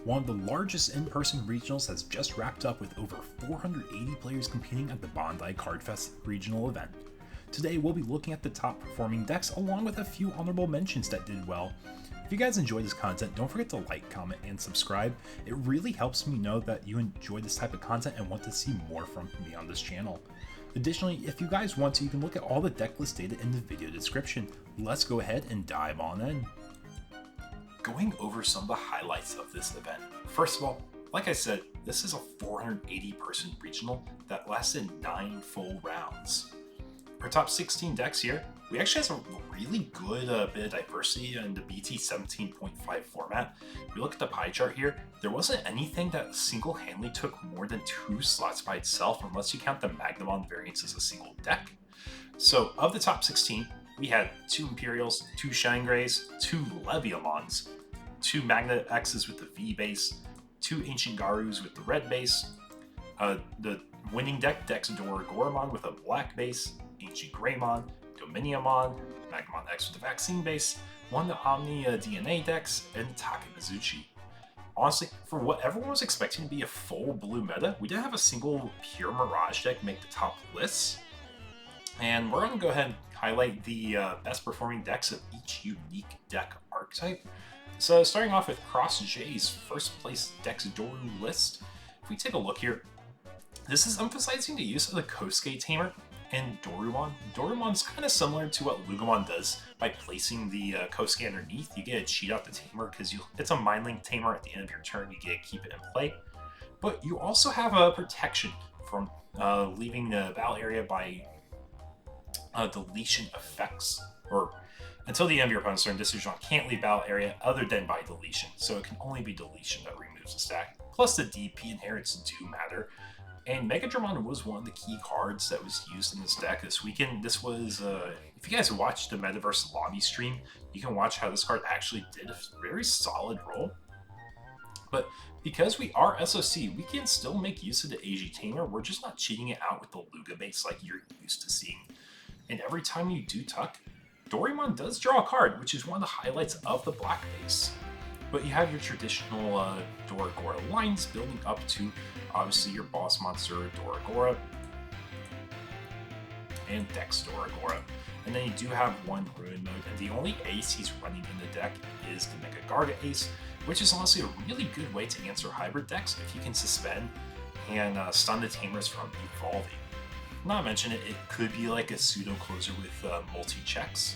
One of the largest in-person regionals has just wrapped up with over 480 players competing at the Bandai CardFest regional event. Today we'll be looking at the top performing decks along with a few honorable mentions that did well. If you guys enjoy this content, don't forget to like, comment, and subscribe. It really helps me know that you enjoy this type of content and want to see more from me on this channel. Additionally, if you guys want to, you can look at all the deck list data in the video description. Let's go ahead and dive on in. Going over some of the highlights of this event. First of all, like I said, this is a 480 person regional that lasted 9 full rounds. Our top 16 decks here, we actually have a really good bit of diversity in the BT 17.5 format. If we look at the pie chart here, there wasn't anything that single-handedly took more than 2 slots by itself, unless you count the Maginon variants as a single deck. So of the top 16, we had 2 Imperials, 2 ShineGrays, 2 Leviamons, 2 Maginon XVs with the V base, 2 Ancient Garus with the red base, the winning deck Dexador Goramon with a black base, Ancient Graymon, Dominon, Magnon X with the vaccine base, one of the Omni DNA decks, and Takam Mazuchi. Honestly, for what everyone was expecting to be a full blue meta, we did have a single pure Mirage deck make the top lists. And we're going to go ahead and highlight the best performing decks of each unique deck archetype. So starting off with CrossJ's first place Dexadoru list, if we take a look here, this is emphasizing the use of the Kosuke Tamer and Dorumon. Dorumon's kind of similar to what Lummon does by placing the Kosuke underneath. You get to cheat out the Tamer because it's a Mind Link Tamer at the end of your turn. You get to keep it in play. But you also have a protection from leaving the battle area by deletion effects, or until the end of your opponent's turn, this Digimon can't leave battle area other than by deletion, so it can only be deletion that removes the stack. Plus the DP inherits do matter, and Megadramon was one of the key cards that was used in this deck this weekend. This was, if you guys watched the Metaverse Lobby stream, you can watch how this card actually did a very solid role. But because we are SOC, we can still make use of the AG Tamer. We're just not cheating it out with the Luga base like you're used to seeing. And every time you do tuck, Dorumon does draw a card, which is one of the highlights of the black base. But you have your traditional Doragora lines building up to, obviously, your boss monster Doragora and Dex Doragora. And then you do have one Ruin mode, and the only ace he's running in the deck is the Mega Garga ace, which is honestly a really good way to answer hybrid decks if you can suspend and stun the Tamers from evolving. Not mention it could be like a pseudo closer with multi-checks.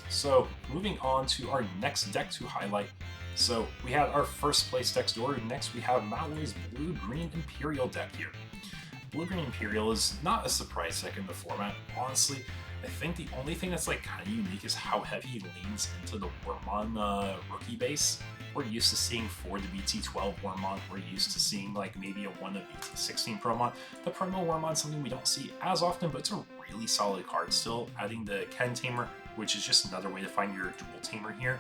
So moving on to our next deck to highlight. So we had our first place Dexadoru. Next we have Maoi's BlueGreenImperial deck here. BlueGreenImperial is not a surprise deck in the format. Honestly, I think the only thing that's like kind of unique is how heavy he leans into the Wormmon rookie base. We're used to seeing 4 to BT12 Wormmon. We're used to seeing like maybe a 1 to BT16 Promon. The promo Wormmon is something we don't see as often, but it's a really solid card still. Adding the Ken Tamer, which is just another way to find your dual Tamer here.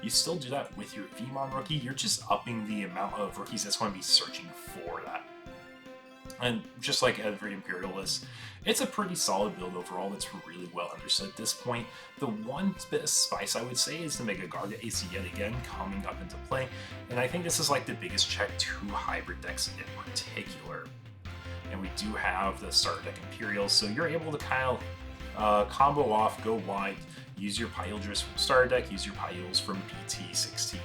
You still do that with your Vmon rookie. You're just upping the amount of rookies that's going to be searching for that. And just like every Imperial list, it's a pretty solid build overall that's really well understood at this point. The one bit of spice I would say is the Mega Garga ace yet again coming up into play, and I think this is like the biggest check to hybrid decks in particular. And we do have the starter deck Imperials, so you're able to kind of combo off, go wide, use your Pyldris from starter deck, use your Pyldris from BT16.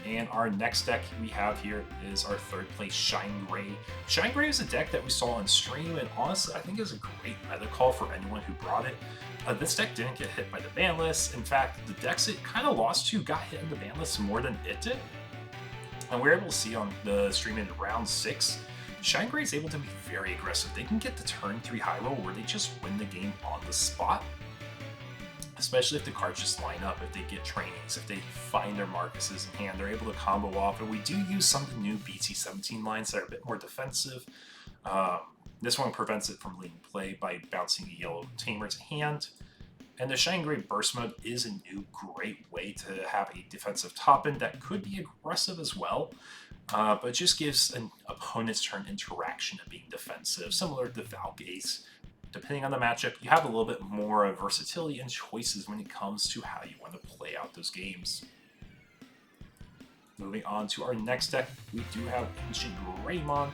And our next deck we have here is our third place ShineGray. ShineGray is a deck that we saw on stream, and honestly I think is a great meta call for anyone who brought it. This deck didn't get hit by the ban list. In fact, the decks it kind of lost to got hit in the ban list more than it did. And we're able to see on the stream in round 6, ShineGray is able to be very aggressive. They can get the turn 3 high roll where they just win the game on the spot. Especially if the cards just line up, if they get trainings, if they find their Marcuses in hand, they're able to combo off. And we do use some of the new BT17 lines that are a bit more defensive. This one prevents it from leading play by bouncing the yellow Tamer to hand. And the ShineGray Burst Mode is a new great way to have a defensive top-end that could be aggressive as well, but just gives an opponent's turn interaction of being defensive, similar to Valk Ace. Depending on the matchup, you have a little bit more versatility and choices when it comes to how you want to play out those games. Moving on to our next deck, we do have Ancient Graymon,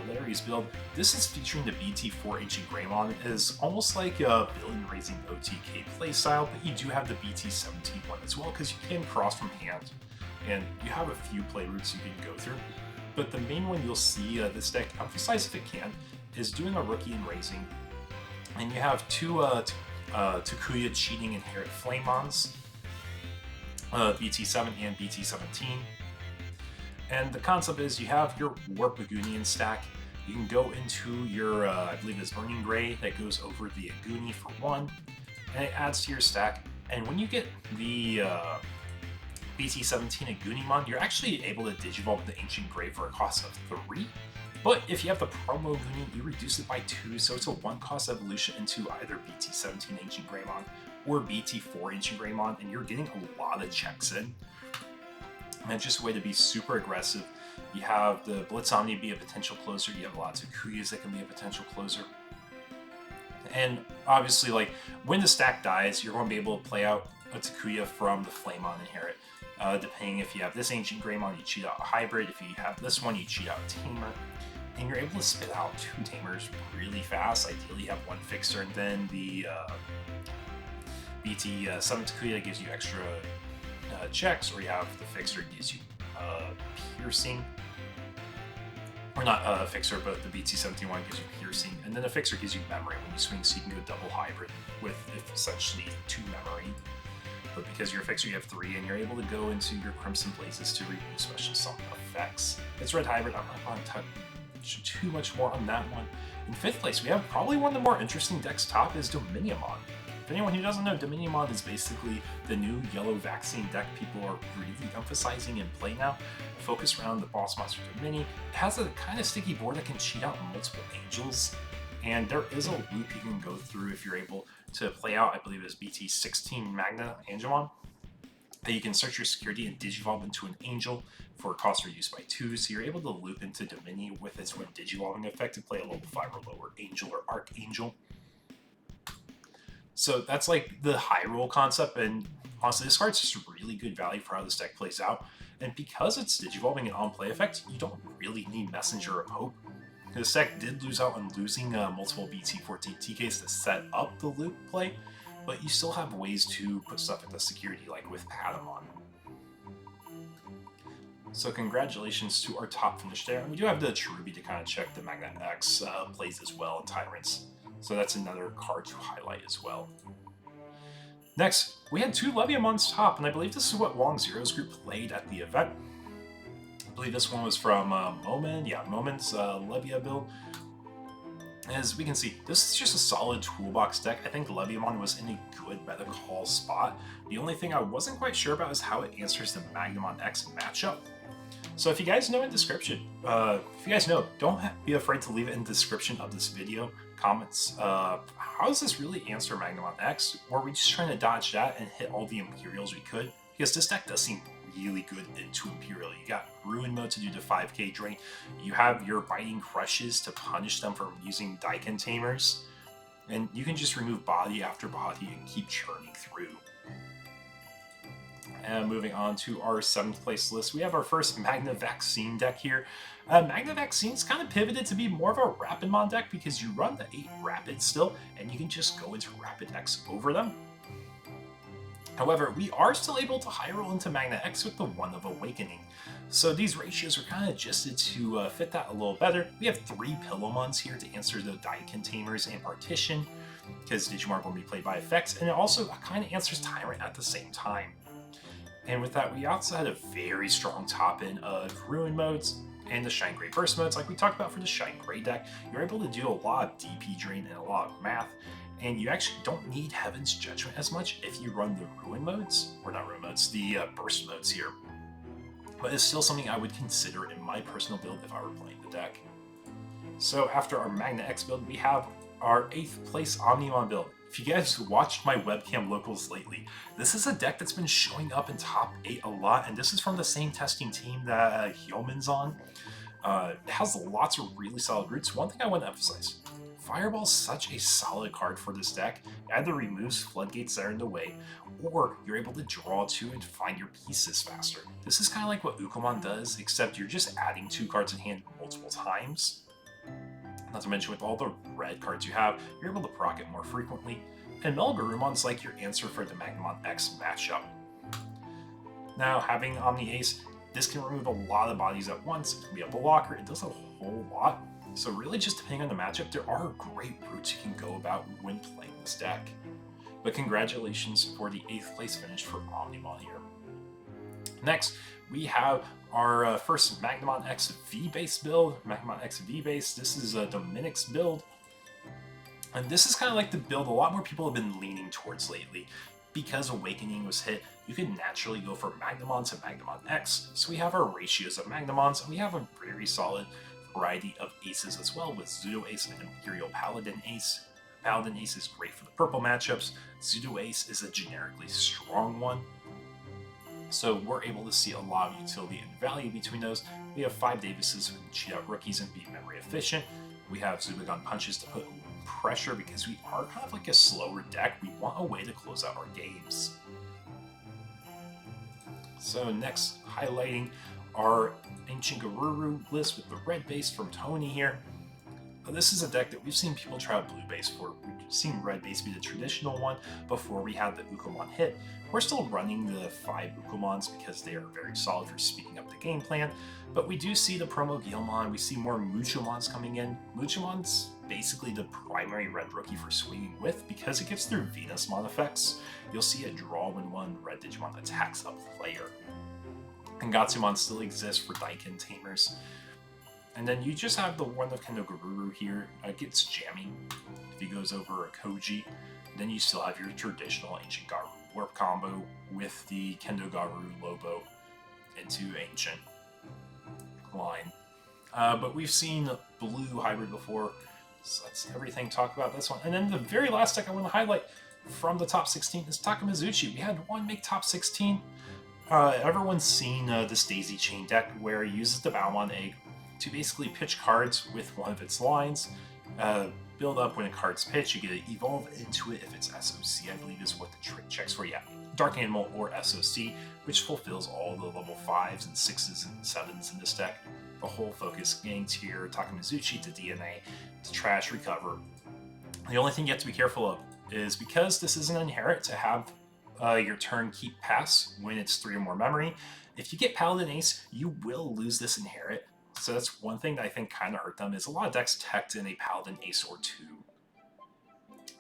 Larry's build. This is featuring the BT4 Ancient Graymon. It is almost like a Villain Raising OTK playstyle, but you do have the BT17 one as well, because you can cross from hand, and you have a few play routes you can go through. But the main one you'll see this deck emphasize if it can is doing a Rookie and Raising, and you have two Takuya Cheating Inherit Flamons, BT7 and BT17. And the concept is you have your Warp Agunian stack. You can go into your, I believe it's Burning Gray, that goes over the Aguni for 1, and it adds to your stack. And when you get the BT17 Agunimon, you're actually able to Digivolve the Ancient Gray for a cost of 3. But if you have the promo Aguni, you reduce it by 2, so it's a 1-cost evolution into either BT17 Ancient Graymon or BT4 Ancient Graymon, and you're getting a lot of checks in. And it's just a way to be super aggressive. You have the Blitz Omni be a potential closer, you have a lot of Takuyas that can be a potential closer. And obviously, like, when the stack dies, you're going to be able to play out a Takuya from the Flamon Inherit. Depending if you have this Ancient Graymon, you cheat out a Hybrid. If you have this one, you cheat out a Tamer. And you're able to spit out 2 Tamers really fast. Ideally, you have 1 Fixer, and then the BT7 Takuya gives you extra checks, or you have the Fixer gives you Piercing. Or not Fixer, but the BT17 one gives you Piercing, and then the Fixer gives you Memory when you swing, so you can go double Hybrid with essentially 2 Memory. But because you're a Fixer, you have 3, and you're able to go into your Crimson Blazes to renew special summon effects. It's Red Hybrid, I'm not going to touch too much more on that one. In 5th place, we have probably one of the more interesting decks top is Dominon. For anyone who doesn't know, Dominon is basically the new yellow vaccine deck people are really emphasizing in play now. Focused around the boss monster Domini. It has a kind of sticky board that can cheat out multiple angels, and there is a loop you can go through if you're able to play out, I believe it is BT16 Magna Angemon, that you can search your security and Digivolve into an angel for a cost reduced by 2, so you're able to loop into Domini with its when Digivolving effect to play a level 5 or lower angel or Archangel. So that's like the high roll concept, and honestly this card's just really good value for how this deck plays out. And because it's Digivolving and on-play effect, you don't really need Messenger of Hope. This deck did lose out on losing multiple BT14 TKs to set up the loop play, but you still have ways to put stuff into security, like with Patamon. So congratulations to our top finish there. And we do have the Cherubi to kind of check the Maginon X plays as well, and Tyrants. So that's another card to highlight as well. Next, we had 2 Leviamons top, and I believe this is what Wong Zero's group played at the event. I believe this one was from Moment, yeah, Moment's Levia build. As we can see, this is just a solid toolbox deck. I think Leviamon was in a good meta call spot. The only thing I wasn't quite sure about is how it answers the Maginon X matchup. So if you guys know in description, don't be afraid to leave it in the description of this video. Comments, how does this really answer Maginon X? Or are we just trying to dodge that and hit all the Imperials we could? Because this deck does seem really good into Imperial. You got Ruin Mode to do the 5k drain. You have your Biting Crushes to punish them from using Daiken Tamers. And you can just remove body after body and keep churning through. And moving on to our 7th place list, we have our first Magna Vaccine deck here. Magna Vaccine's kind of pivoted to be more of a Rapidmon deck because you run the 8 Rapid still, and you can just go into Rapid X over them. However, we are still able to high roll into Magna X with the 1 of Awakening. So these ratios are kind of adjusted to fit that a little better. We have 3 Pillowmons here to answer the Daiken Tamers and Partition, because Digimon will be played by effects, and it also kind of answers Tyrant at the same time. And with that, we also had a very strong top-end of Ruin modes and the ShineGray burst modes. Like we talked about for the ShineGray deck, you're able to do a lot of DP drain and a lot of math, and you actually don't need Heaven's Judgment as much if you run the Ruin modes, or not Ruin modes, the burst modes here. But it's still something I would consider in my personal build if I were playing the deck. So after our Magna X build, we have our 8th place Omnimon build. If you guys watched my webcam locals lately, this is a deck that's been showing up in top 8 a lot, and this is from the same testing team that Hyomin's on. It has lots of really solid roots. One thing I want to emphasize, Fireball's such a solid card for this deck. It either removes floodgates that are in the way, or you're able to draw 2 and find your pieces faster. This is kind of like what Ukomon does, except you're just adding 2 cards in hand multiple times. Not to mention, with all the red cards you have, you're able to proc it more frequently. And Melgarumon's like your answer for the Maginon X matchup. Now, having Omni Ace, this can remove a lot of bodies at once. It can be a blocker, it does a whole lot. So really, just depending on the matchup, there are great routes you can go about when playing this deck. But congratulations for the 8th place finish for Omnimon here. Next, we have our first Maginon XV base build. Maginon XV base, this is a Dominion's build. And this is kind of like the build a lot more people have been leaning towards lately. Because Awakening was hit, you can naturally go from Magnemon to Maginon X. So we have our ratios of Magnemons, and we have a very solid variety of aces as well, with Pseudo Ace and Imperial Paladin Ace. Paladin Ace is great for the purple matchups. Pseudo Ace is a generically strong one. So we're able to see a lot of utility and value between those. We have 5 Davises who can cheat out rookies and be memory efficient. We have Zubagon Punches to put pressure because we are kind of like a slower deck. We want a way to close out our games. So next, highlighting our Ancient Garuru list with the red base from Tony here. This is a deck that we've seen people try out blue base for. We've seen red base be the traditional one before we had the Ukomon hit. We're still running the 5 Ukomons because they are very solid for speeding up the game plan, but we do see the promo Guilmon, we see more Muchomons coming in. Muchomon's basically the primary red rookie for swinging with because it gives their Venusmon effects. You'll see a draw when one red Digimon attacks a player. And Gatsumon still exists for Daikin Tamers. And then you just have the one of Kendo Garuru here. It gets jamming if he goes over a Koji. And then you still have your traditional Ancient Garu Warp combo with the Kendo Garu Lobo into Ancient line. But we've seen blue hybrid before, so that's everything to talk about this one. And then the very last deck I want to highlight from the top 16 is Takam Mazuchi. We had one make top 16. Everyone's seen this Daisy Chain deck where it uses the Balmon Egg to basically pitch cards with one of its lines. Build up when a card's pitched, you get to evolve into it if it's SOC, I believe is what the trick checks for. Yeah, Dark Animal or SOC, which fulfills all the level 5s and 6s and 7s in this deck. The whole focus getting to your Takam Mazuchi to DNA, to trash, recover. The only thing you have to be careful of is because this is an inherit to have your turn keep pass when it's 3 or more memory. If you get Paladin Ace, you will lose this inherit. So that's one thing that I think kind of hurt them, is a lot of decks teched in a Paladin Ace or 2.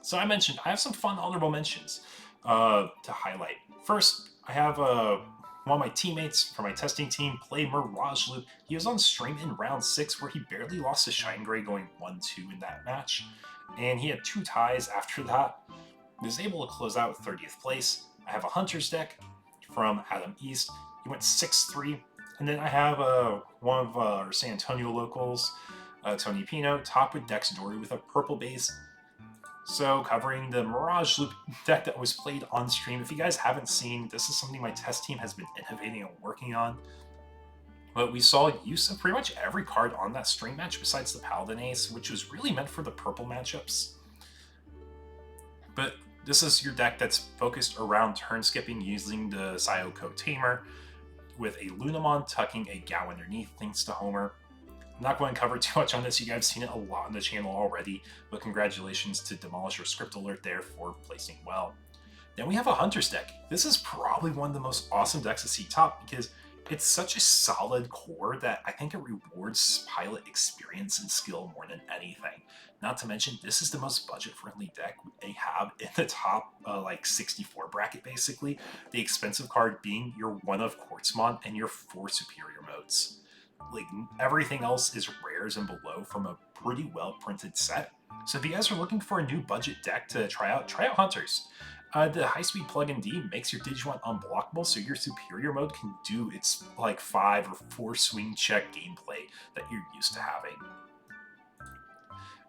So I mentioned, I have some fun honorable mentions to highlight. First, I have one of my teammates from my testing team play Mirage Loop. He was on stream in round 6 where he barely lost to ShineGray going 1-2 in that match. And he had 2 ties after that. He was able to close out 30th place. I have a Hunter's deck from Adam East. He went 6-3. And then I have one of our San Antonio locals, Tony Pino, top with Dex Dory with a purple base. So covering the Mirage Loop deck that was played on stream. If you guys haven't seen, this is something my test team has been innovating and working on. But we saw use of pretty much every card on that stream match besides the Paladin Ace, which was really meant for the purple matchups. But this is your deck that's focused around turn skipping using the Sayoko Tamer, with a Lummon tucking a Gao underneath thanks to Homer. I'm not going to cover too much on this, you guys have seen it a lot on the channel already, but congratulations to Demolish or Script Alert there for placing well. Then we have a Hunter's deck. This is probably one of the most awesome decks to see top because it's such a solid core that I think it rewards pilot experience and skill more than anything. Not to mention, this is the most budget-friendly deck they have in the top like 64 bracket, basically. The expensive card being your 1 of Quartzmon and your 4 superior modes. Like, everything else is rares and below from a pretty well-printed set. So if you guys are looking for a new budget deck to try out Hunters. The high-speed plug-in D makes your Digimon unblockable, so your superior mode can do its like 5 or 4 swing check gameplay that you're used to having.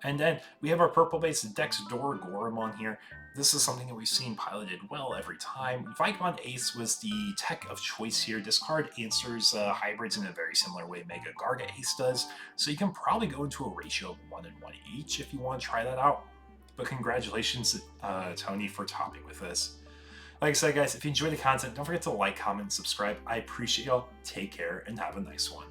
And then we have our purple-based Dex Graymon here. This is something that we've seen piloted well every time. Digimon Ace was the tech of choice here. This card answers hybrids in a very similar way Mega Garga Ace does, so you can probably go into a ratio of 1 and 1 each if you want to try that out. But congratulations, Tony, for topping with this. Like I said, guys, if you enjoyed the content, don't forget to like, comment, and subscribe. I appreciate y'all. Take care, and have a nice one.